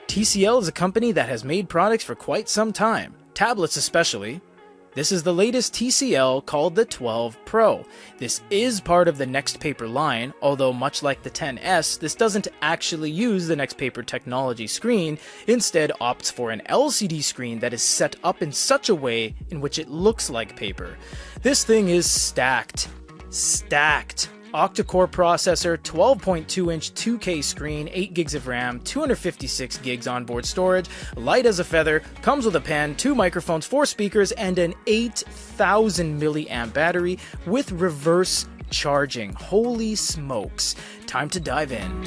TCL is a company that has made products for quite some time, tablets especially. This is the latest TCL called the 12 Pro. This is part of the NXTPAPER line, although much like the 10S, this doesn't actually use the NXTPAPER technology screen, instead opts for an LCD screen that is set up in such a way in which it looks like paper. This thing is stacked. Octa-core processor, 12.2-inch 2K screen, 8 gigs of RAM, 256 gigs onboard storage, light as a feather, comes with a pen, 2 microphones, 4 speakers, and an 8,000 milliamp battery with reverse charging. Holy smokes. Time to dive in.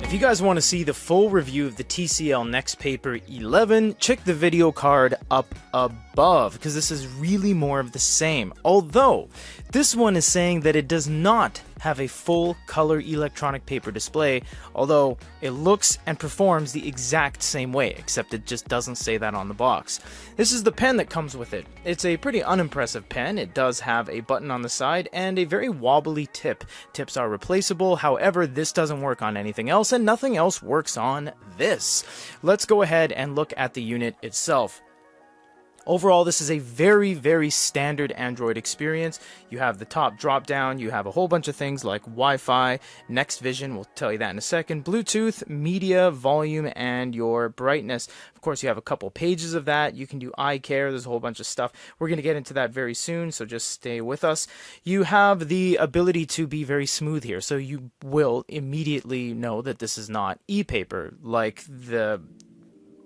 If you guys want to see the full review of the TCL NXTPAPER 11, check the video card up above, because this is really more of the same. Although, this one is saying that it does not have a full color electronic paper display, although it looks and performs the exact same way, except it just doesn't say that on the box. This is the pen that comes with it. It's a pretty unimpressive pen. It does have a button on the side and a very wobbly tip. Tips are replaceable, however, this doesn't work on anything else, and nothing else works on this. Let's go ahead and look at the unit itself. Overall, this is a very, very standard Android experience. You have the top drop down, you have a whole bunch of things like Wi-Fi, Next Vision, we'll tell you that in a second, Bluetooth, media, volume, and your brightness. Of course, you have a couple pages of that. You can do eye care, there's a whole bunch of stuff. We're going to get into that very soon, so just stay with us. You have the ability to be very smooth here, so you will immediately know that this is not EPAPER, like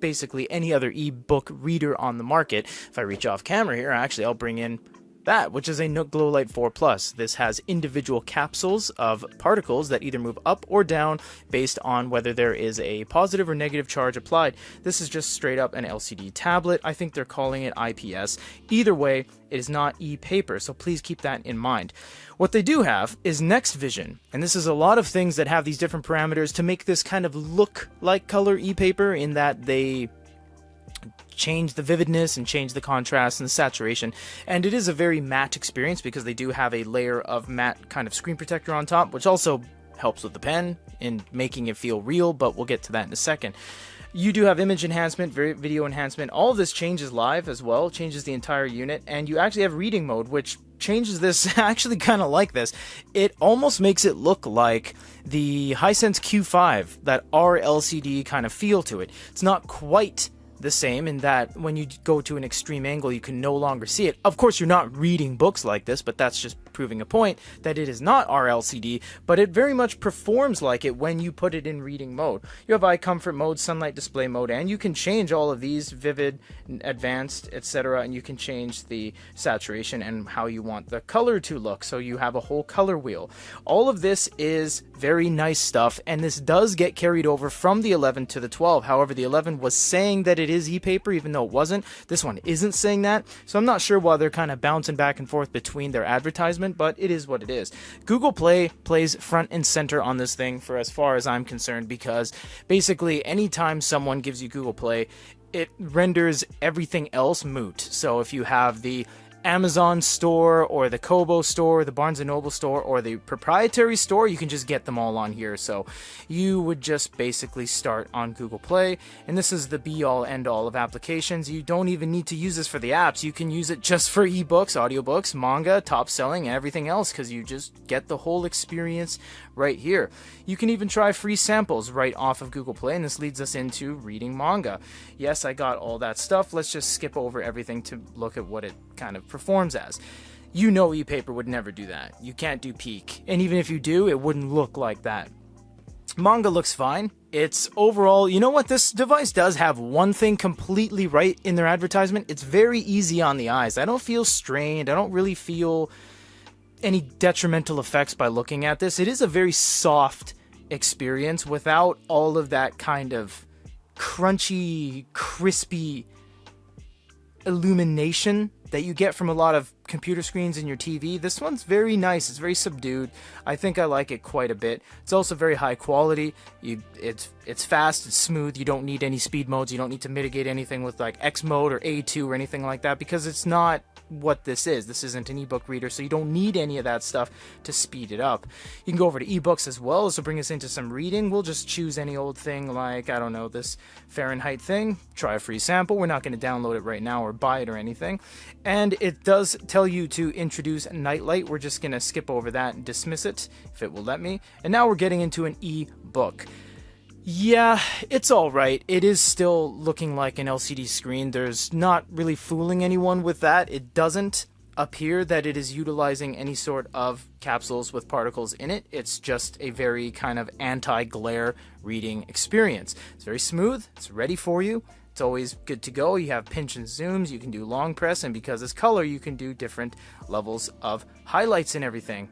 basically any other ebook reader on the market. If I reach off camera here, actually I'll bring in that, which is a Nook Glow Light 4 Plus. This has individual capsules of particles that either move up or down based on whether there is a positive or negative charge applied. This is just straight up an LCD tablet. I think they're calling it IPS. Either way, it is not EPAPER, so please keep that in mind. What they do have is Next Vision, and this is a lot of things that have these different parameters to make this kind of look like color EPAPER, in that they change the vividness and change the contrast and the saturation, and it is a very matte experience because they do have a layer of matte kind of screen protector on top, which also helps with the pen in making it feel real, but we'll get to that in a second. You do have image enhancement, video enhancement. All of this changes live as well, changes the entire unit, and you actually have reading mode, which changes this. I actually kind of like this. It almost makes it look like the Hisense Q5, that RLCD kind of feel to it. It's not quite the same in that when you go to an extreme angle, you can no longer see it. Of course, you're not reading books like this, but that's just proving a point that it is not RLCD, but it very much performs like it when you put it in reading mode. You have eye comfort mode, sunlight display mode, and you can change all of these: vivid, advanced, etc., and you can change the saturation and how you want the color to look, so you have a whole color wheel. All of this is very nice stuff, and this does get carried over from the 11 to the 12. However, the 11 was saying that it is EPAPER, even though it wasn't. This one isn't saying that, so I'm not sure why they're kind of bouncing back and forth between their advertisement, but it is what it is. Google Play plays front and center on this thing for as far as I'm concerned, because basically anytime someone gives you Google Play, it renders everything else moot. So if you have the Amazon store or the Kobo store, the Barnes & Noble store, or the proprietary store, you can just get them all on here. So you would just basically start on Google Play, and this is the be-all end-all of applications. You don't even need to use this for the apps. You can use it just for ebooks, audiobooks, manga, top selling, and everything else, because you just get the whole experience right here. You can even try free samples right off of Google Play, and this leads us into reading manga. Yes, I got all that stuff. Let's just skip over everything to look at what it kind of performs as. You know EPAPER would never do that. You can't do peak, and even if you do, it wouldn't look like that. Manga looks fine. It's overall, you know what, this device does have one thing completely right in their advertisement. It's very easy on the eyes. I don't feel strained. I don't really feel any detrimental effects by looking at this. It is a very soft experience without all of that kind of crunchy, crispy illumination that you get from a lot of computer screens in your TV, this one's very nice. It's very subdued. I think I like it quite a bit. It's also very high quality. It's fast, it's smooth. You don't need any speed modes. You don't need to mitigate anything with like X mode or A2 or anything like that, because it's not what this is. This isn't an ebook reader, so you don't need any of that stuff to speed it up. You can go over to ebooks as well, so bring us into some reading. We'll just choose any old thing, like, I don't know, this Fahrenheit thing. Try a free sample. We're not going to download it right now or buy it or anything. And it does tell you to introduce Nightlight. We're just going to skip over that and dismiss it, if it will let me. And now we're getting into an ebook. Yeah, it's alright. It is still looking like an LCD screen. There's not really fooling anyone with that. It doesn't appear that it is utilizing any sort of capsules with particles in it. It's just a very kind of anti-glare reading experience. It's very smooth. It's ready for you. It's always good to go. You have pinch and zooms. You can do long press, and because it's color, you can do different levels of highlights and everything.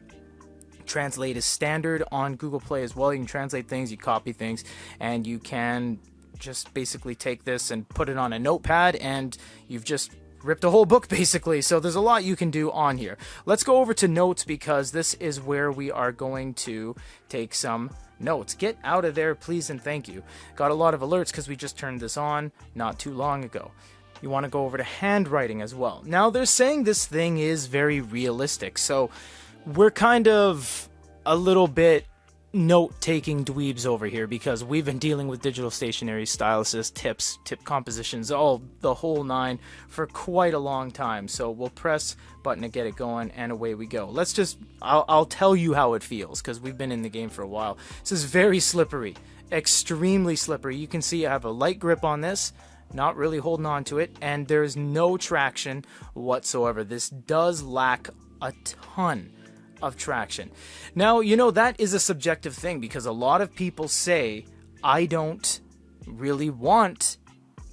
Translate is standard on Google Play as well. You can translate things, you copy things, and you can just basically take this and put it on a notepad, and you've just ripped a whole book basically. So there's a lot you can do on here. Let's go over to notes, because this is where we are going to take some notes. Get out of there, please and thank you. Got a lot of alerts because we just turned this on not too long ago. You want to go over to handwriting as well. Now they're saying this thing is very realistic, so we're kind of a little bit note-taking dweebs over here, because we've been dealing with digital stationery, styluses, tips, tip compositions, all the whole nine for quite a long time. So we'll press button to get it going, and away we go. Let's just, I'll tell you how it feels, because we've been in the game for a while. This is very slippery, extremely slippery. You can see I have a light grip on this, not really holding on to it, and there's no traction whatsoever. This does lack a ton of traction. Now, you know, that is a subjective thing, because a lot of people say, I don't really want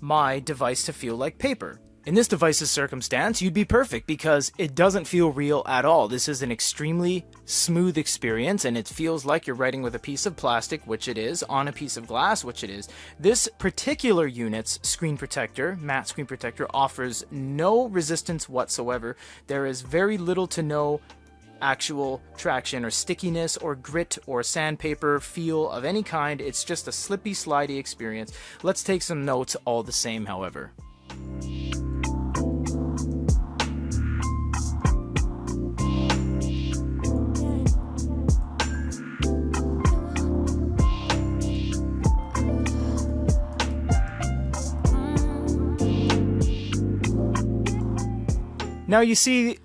my device to feel like paper. In this device's circumstance, you'd be perfect, because it doesn't feel real at all. This is an extremely smooth experience, and it feels like you're writing with a piece of plastic, which it is, on a piece of glass, which it is. This particular unit's screen protector, matte screen protector, offers no resistance whatsoever. There is very little to no actual traction or stickiness or grit or sandpaper feel of any kind. It's just a slippy, slidey experience. Let's take some notes all the same, however. Now you see,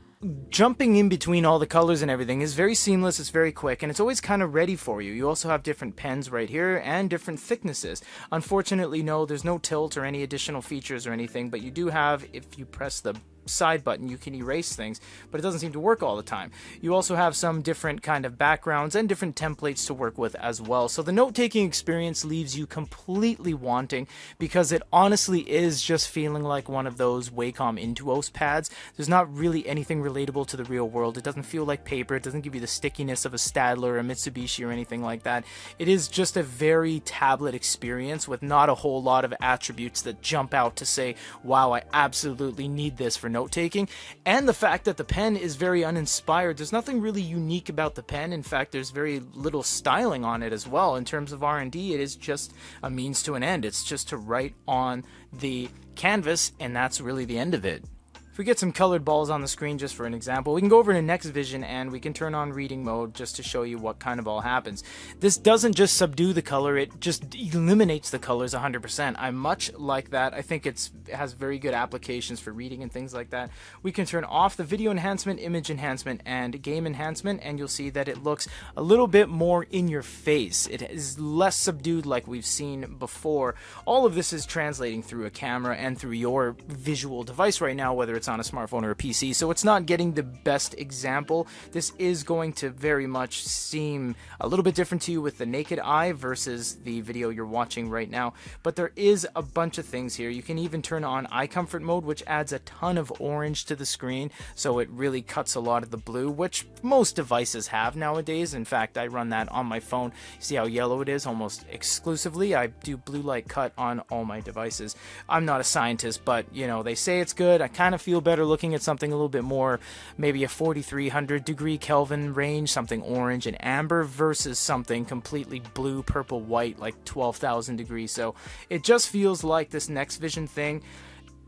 jumping in between all the colors and everything is very seamless, it's very quick, and it's always kind of ready for you. You also have different pens right here and different thicknesses. Unfortunately, no, there's no tilt or any additional features or anything, but you do have, if you press the side button, you can erase things, but it doesn't seem to work all the time. You also have some different kind of backgrounds and different templates to work with as well. So the note-taking experience leaves you completely wanting, because it honestly is just feeling like one of those Wacom Intuos pads. There's not really anything relatable to the real world. It doesn't feel like paper. It doesn't give you the stickiness of a Stadler or a Mitsubishi or anything like that. It is just a very tablet experience with not a whole lot of attributes that jump out to say, wow, I absolutely need this for note-taking. And the fact that the pen is very uninspired. There's nothing really unique about the pen. In fact, there's very little styling on it as well. In terms of R&D, it is just a means to an end. It's just to write on the canvas, and that's really the end of it. If we get some colored balls on the screen just for an example, we can go over to Next Vision and we can turn on reading mode just to show you what kind of all happens. This doesn't just subdue the color, it just eliminates the colors 100%. I much like that. I think it has very good applications for reading and things like that. We can turn off the video enhancement, image enhancement, and game enhancement, and you'll see that it looks a little bit more in your face. It is less subdued like we've seen before. All of this is translating through a camera and through your visual device right now, whether it's on a smartphone or a PC, so it's not getting the best example. This is going to very much seem a little bit different to you with the naked eye versus the video you're watching right now, but there is a bunch of things here. You can even turn on eye comfort mode, which adds a ton of orange to the screen, so it really cuts a lot of the blue, which most devices have nowadays. In fact, I run that on my phone. See how yellow it is almost exclusively? I do blue light cut on all my devices. I'm not a scientist, but you know, they say it's good. I kind of feel feel better looking at something a little bit more, maybe a 4300 degree Kelvin range, something orange and amber, versus something completely blue, purple, white, like 12,000 degrees. So it just feels like this Next Vision thing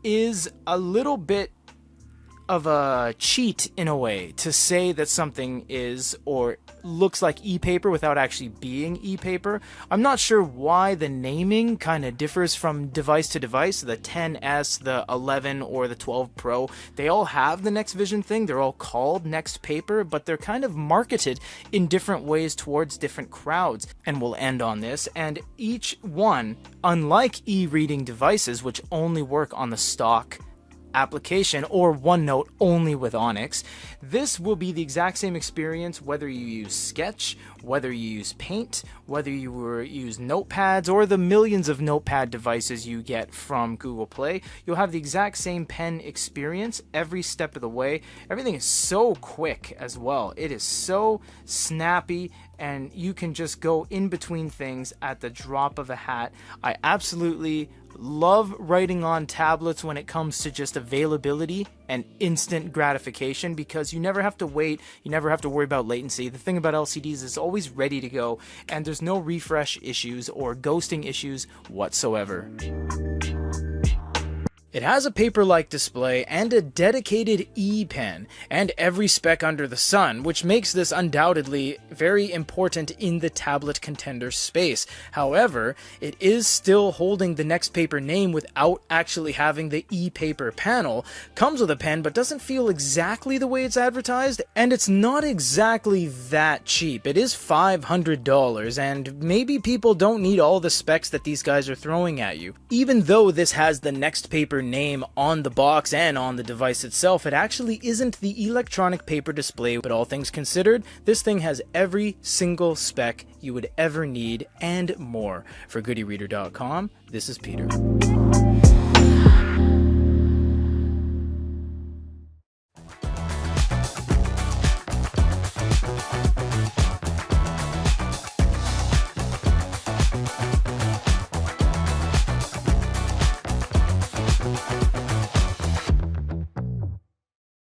is a little bit of a cheat in a way to say that something is or looks like EPAPER without actually being EPAPER. I'm not sure why the naming kind of differs from device to device. The 10S, the 11, or the 12 Pro, they all have the Next Vision thing. They're all called NXTPAPER, but they're kind of marketed in different ways towards different crowds. And we'll end on this. And each one, unlike e-reading devices, which only work on the stock application or OneNote only with Onyx, this will be the exact same experience whether you use Sketch, whether you use Paint, whether you use notepads, or the millions of notepad devices you get from Google Play. You'll have the exact same pen experience every step of the way. Everything is so quick as well. It is so snappy, and you can just go in between things at the drop of a hat. I absolutely love writing on tablets when it comes to just availability and instant gratification, because you never have to wait, you never have to worry about latency. The thing about LCDs is it's always ready to go, and there's no refresh issues or ghosting issues whatsoever. It has a paper-like display and a dedicated E-pen, and every spec under the sun, which makes this undoubtedly very important in the tablet contender space. However, it is still holding the NXTPAPER name without actually having the EPAPER panel. Comes with a pen, but doesn't feel exactly the way it's advertised, and it's not exactly that cheap. It is $500, and maybe people don't need all the specs that these guys are throwing at you. Even though this has the NXTPAPER name on the box and on the device itself, it actually isn't the electronic paper display, but all things considered, this thing has every single spec you would ever need and more. For GoodyReader.com, this is Peter.